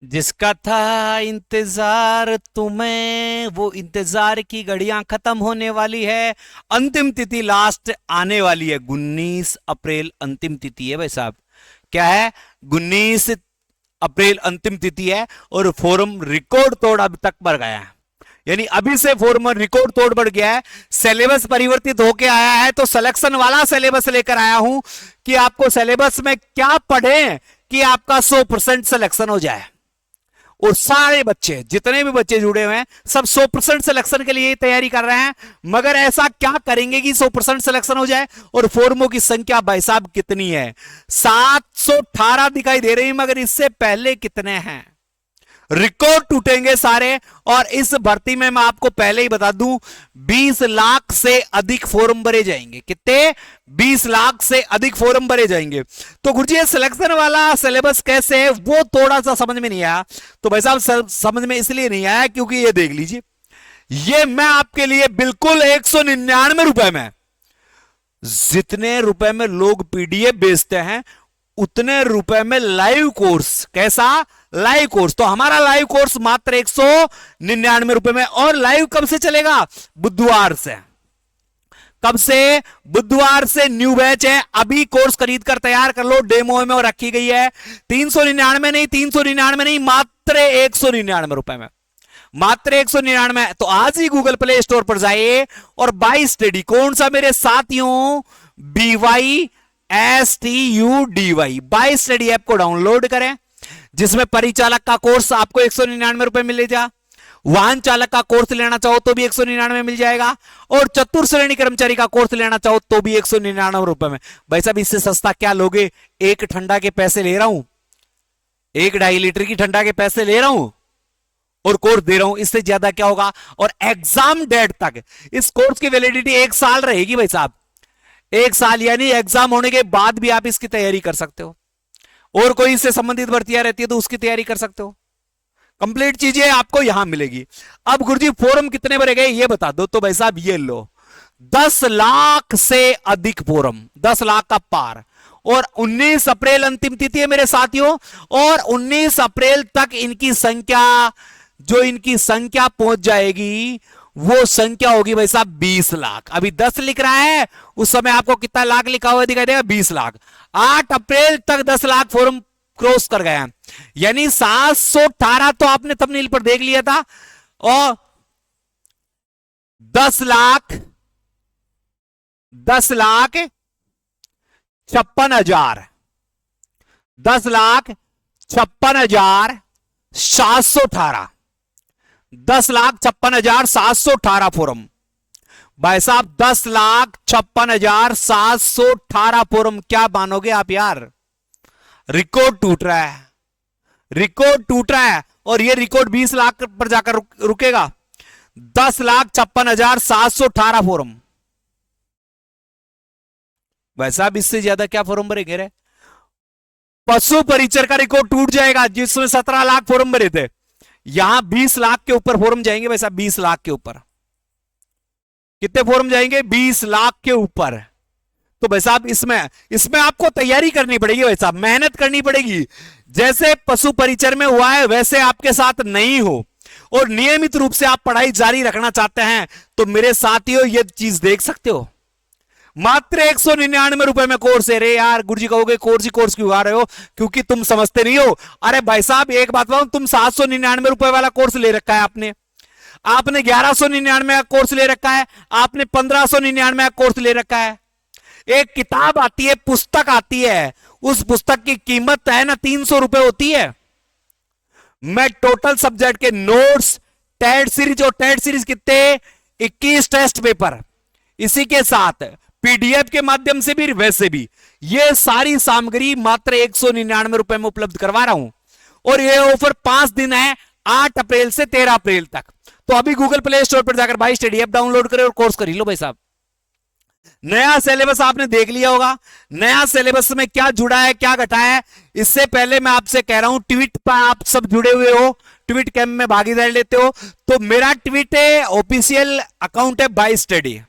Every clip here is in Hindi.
जिसका था इंतजार तुम्हें, वो इंतजार की घड़ियां खत्म होने वाली है। अंतिम तिथि लास्ट आने वाली है, 19 अप्रैल अंतिम तिथि है भाई साहब। क्या है? 19 अप्रैल अंतिम तिथि है। और फोरम रिकॉर्ड तोड़ अब तक बढ़ गया है, यानी अभी से फोरम रिकॉर्ड तोड़ बढ़ गया है। सिलेबस परिवर्तित होके आया है, तो सिलेक्शन वाला सिलेबस लेकर आया हूं कि आपको सिलेबस में क्या पढ़े कि आपका 100% सिलेक्शन हो जाए। और सारे बच्चे, जितने भी बच्चे जुड़े हुए हैं, सब 100% सिलेक्शन के लिए तैयारी कर रहे हैं। मगर ऐसा क्या करेंगे कि 100% सिलेक्शन हो जाए? और फॉर्मों की संख्या भाई साहब कितनी है? 718 दिखाई दे रही, मगर इससे पहले कितने हैं? रिकॉर्ड टूटेंगे सारे। और इस भर्ती में मैं आपको पहले ही बता दूं, 20 लाख से अधिक फॉर्म भरे जाएंगे। कितने? 20 लाख से अधिक फॉर्म भरे जाएंगे। तो गुरुजी ये सिलेक्शन वाला सिलेबस कैसे है, वो थोड़ा सा समझ में नहीं आया। तो भाई साहब समझ में इसलिए नहीं आया क्योंकि ये देख लीजिए, ये मैं आपके लिए बिल्कुल 199 रुपए में, जितने रुपए में लोग पीडीएफ बेचते हैं उतने रुपए में लाइव कोर्स। कैसा? Live course. तो हमारा लाइव कोर्स मात्र 199 रुपए में। और लाइव कब से चलेगा? बुधवार से। कब से? बुधवार से न्यू बैच है। अभी कोर्स खरीद कर तैयार कर लो, डेमो में रखी गई है। 399 नहीं, 399 नहीं, मात्र 199 रुपए में, मात्र 199। तो आज ही गूगल प्ले स्टोर पर जाइए और बाई स्टडी, कौन सा मेरे साथियों? BYSTUDY बाई स्टडी ऐप को डाउनलोड करें, जिसमें परिचालक का कोर्स आपको 199 रुपए मिलेगा। वाहन चालक का कोर्स लेना चाहो तो भी 199 मिल जाएगा। और चतुर्थ श्रेणी कर्मचारी का कोर्स लेना चाहो तो भी 199 रुपए में। भाई साहब इससे सस्ता क्या लोगे? एक ठंडा के पैसे ले रहा हूं, 1.5 लीटर की ठंडा के पैसे ले रहा हूं और कोर्स दे रहा हूं, इससे ज्यादा क्या होगा? और एग्जाम डेट तक इस कोर्स की वैलिडिटी 1 साल रहेगी भाई साहब। 1 साल, यानी एग्जाम होने के बाद भी आप इसकी तैयारी कर सकते हो। और कोई इससे संबंधित भर्तियां रहती है तो उसकी तैयारी कर सकते हो। कंप्लीट चीजें आपको यहां मिलेगी। अब गुरुजी फॉर्म कितने भरे गए ये बता दो। तो भाई साहब ये लो, 10 लाख से अधिक फॉर्म, 10 लाख का पार। और 19 अप्रैल अंतिम तिथि है मेरे साथियों। और 19 अप्रैल तक इनकी संख्या, जो इनकी संख्या पहुंच जाएगी, वो संख्या होगी भाई साहब 20 लाख। अभी 10 लिख रहा है, उस समय आपको कितना लाख लिखा हुआ दिखाई देगा? 20 लाख। 8 अप्रैल तक 10 लाख फॉर्म क्रॉस कर गया, यानी 718 तो आपने थंबनेल पर देख लिया था। और 10,56,000, 10,56,718, 10,56,718 फॉर्म। भाई साहब 10,56,718 फॉर्म, क्या मानोगे आप यार? रिकॉर्ड टूट रहा है, रिकॉर्ड टूट रहा है। और ये रिकॉर्ड 20 लाख पर जाकर रुकेगा। 10,56,718 फॉर्म। भाई साहब इससे ज्यादा क्या फॉर्म भरेंगे रे? पशु परिचर का रिकॉर्ड टूट जाएगा, जिसमें 17 लाख फॉर्म भरे थे। यहां 20 लाख के ऊपर फॉर्म जाएंगे भाई साहब, 20 लाख के ऊपर। कितने फॉर्म जाएंगे? 20 लाख के ऊपर। तो भाई साहब इसमें इसमें आपको तैयारी करनी पड़ेगी भाई साहब, मेहनत करनी पड़ेगी। जैसे पशु परिचर में हुआ है वैसे आपके साथ नहीं हो, और नियमित रूप से आप पढ़ाई जारी रखना चाहते हैं, तो मेरे साथियों ये चीज देख सकते हो। मात्र 199 रुपए में कोर्स है रे यार। गुरुजी कहोगे कोर्स ही कोर्स क्यों आ रहे हो? क्योंकि तुम समझते नहीं हो। अरे भाई साहब एक बात बताऊं, तुम 799 रुपए वाला कोर्स ले रखा है आपने, आपने 1199 का कोर्स ले रखा है, आपने 1599 का कोर्स ले रखा है। एक किताब आती है, पुस्तक आती है, उस पुस्तक की कीमत है ना 300 रुपए होती है। मैं टोटल सब्जेक्ट के नोट्स, टेट सीरीज, और टेट सीरीज कितने? 21 टेस्ट पेपर, इसी के साथ पीडीएफ के माध्यम से भी वैसे भी, ये सारी सामग्री मात्र 199 रुपए में उपलब्ध करवा रहा हूं। और ये ऑफर 5 दिन है, 8 अप्रैल से 13 अप्रैल तक। तो अभी गूगल प्ले स्टोर पर जाकर भाई स्टडी ऐप डाउनलोड करें और कोर्स कर लो भाई साहब। नया सिलेबस आपने देख लिया होगा, नया सिलेबस में क्या जुड़ा है क्या घटा है। इससे पहले मैं आपसे कह रहा हूं, ट्वीट पर आप सब जुड़े हुए हो, ट्वीट कैंप में भागीदारी लेते हो, तो मेरा ट्वीट है, ऑफिशियल अकाउंट है बाय स्टडी।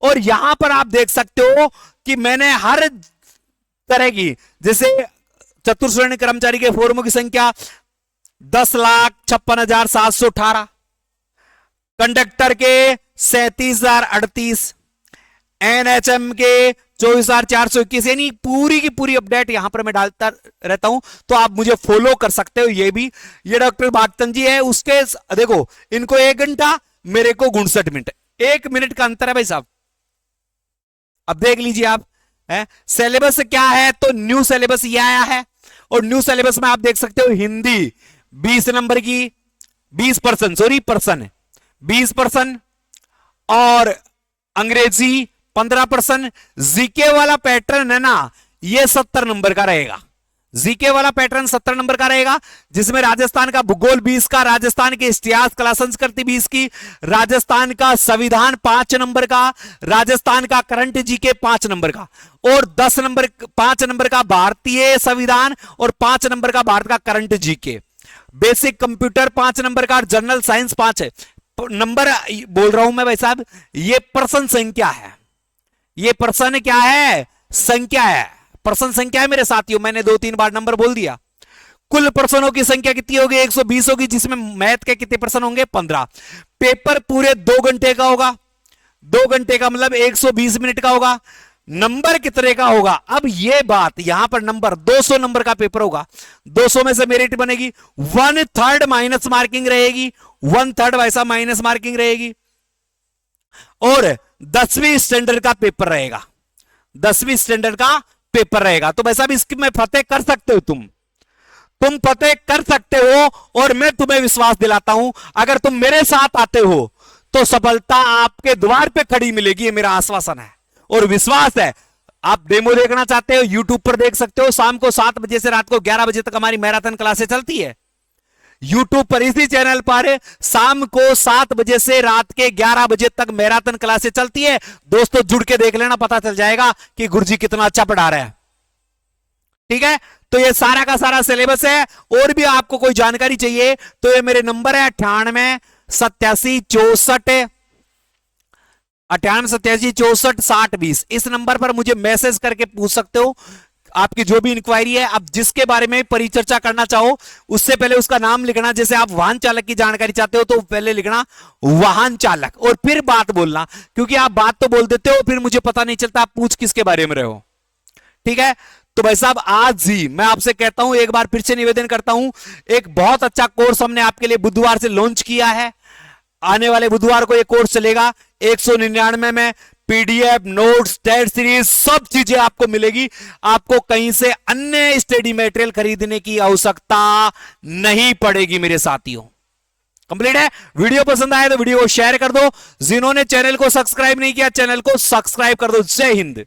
और यहां पर आप देख सकते हो कि मैंने हर तरह की, जैसे चतुर्थ श्रेणी कर्मचारी के फॉर्मों की संख्या, 10,56,718, कंडक्टर के 37,038, एनएचएम के 24,421, यानी पूरी की पूरी अपडेट यहां पर मैं डालता रहता हूं, तो आप मुझे फॉलो कर सकते हो। ये डॉक्टर बागतन जी है, उसके देखो इनको 1 घंटा, मेरे को 59 मिनट, 1 मिनट का अंतर है भाई साहब। अब देख लीजिए आप, सिलेबस क्या है, तो न्यू सिलेबस ये आया है, और न्यू सिलेबस में आप देख सकते हो हिंदी 20 नंबर की, 20% सॉरी पर्सन है 20%, और अंग्रेजी 15%। जीके वाला पैटर्न है ना, ये 70 नंबर का रहेगा। जीके वाला पैटर्न 70 नंबर का रहेगा, जिसमें राजस्थान का भूगोल 20 का, राजस्थान के इतिहास कला संस्कृति 20 की, राजस्थान का संविधान 5 नंबर का, राजस्थान का करंट जीके 5 नंबर का, और 5 नंबर का भारतीय संविधान, और 5 नंबर का भारत का current GK. Basic computer 5 number का, जनरल साइंस 5 है नंबर। बोल रहा हूं मैं भाई साहब, ये पर्सन संख्या है, ये पर्सन क्या है, संख्या है, पर्सन संख्या है मेरे साथियों। मैंने 2-3 बार नंबर बोल दिया। कुल पर्सनों की संख्या कितनी होगी, 120 होगी, जिसमें मैथ के कितने पर्सन होंगे, 15। पेपर पूरे 2 घंटे का होगा, 2 घंटे का मतलब 120 मिनट का होगा। नंबर कितने का होगा, अब ये बात यहां पर नंबर 200 नंबर का पेपर होगा, 200 में से मेरिट बनेगी, 1/3 माइनस मार्किंग रहेगी, 1/3 वैसा माइनस मार्किंग रहेगी, और 10वीं स्टैंडर्ड का पेपर रहेगा, 10वीं स्टैंडर्ड का पेपर रहेगा। तो वैसा भी इसकी में फतेह कर सकते हो, तुम फतेह कर सकते हो, और मैं तुम्हें विश्वास दिलाता हूं, अगर तुम मेरे साथ आते हो तो सफलता आपके द्वार पे खड़ी मिलेगी, ये मेरा आश्वासन है और विश्वास है। आप डेमो देखना चाहते हो, यूट्यूब पर देख सकते हो, शाम को 7 बजे से रात को 11 बजे तक हमारी मैराथन क्लासेस चलती है यूट्यूब पर, इसी चैनल पर शाम को 7 बजे से रात के 11 बजे तक मैराथन क्लासेस चलती है। दोस्तों जुड़ के देख लेना, पता चल जाएगा कि गुरुजी कितना अच्छा पढ़ा रहा है। ठीक है, तो ये सारा का सारा सिलेबस है। और भी आपको कोई जानकारी चाहिए तो ये मेरे नंबर है 9887646020। इस नंबर पर मुझे मैसेज करके पूछ सकते हो आपकी जो भी इंक्वायरी है। आप जिसके बारे में परिचर्चा करना चाहो उससे पहले उसका नाम लिखना। जैसे आप वाहन चालक की जानकारी चाहते हो तो पहले लिखना वाहन चालक और फिर बात बोलना, क्योंकि आप बात तो बोल देते हो फिर मुझे पता नहीं चलता आप पूछ किसके बारे में रहे हो। ठीक है, तो भाई साहब आज ही मैं आपसे कहता हूं, एक बार फिर से निवेदन करता हूं, एक बहुत अच्छा कोर्स हमने आपके लिए बुधवार से लॉन्च किया है। आने वाले बुधवार को यह कोर्स चलेगा 199 में। पीडीएफ, नोट्स, टेस्ट सीरीज सब चीजें आपको मिलेगी। आपको कहीं से अन्य स्टडी मटेरियल खरीदने की आवश्यकता नहीं पड़ेगी मेरे साथियों। कंप्लीट है। वीडियो पसंद आए तो वीडियो को शेयर कर दो। जिन्होंने चैनल को सब्सक्राइब नहीं किया चैनल को सब्सक्राइब कर दो। जय हिंद।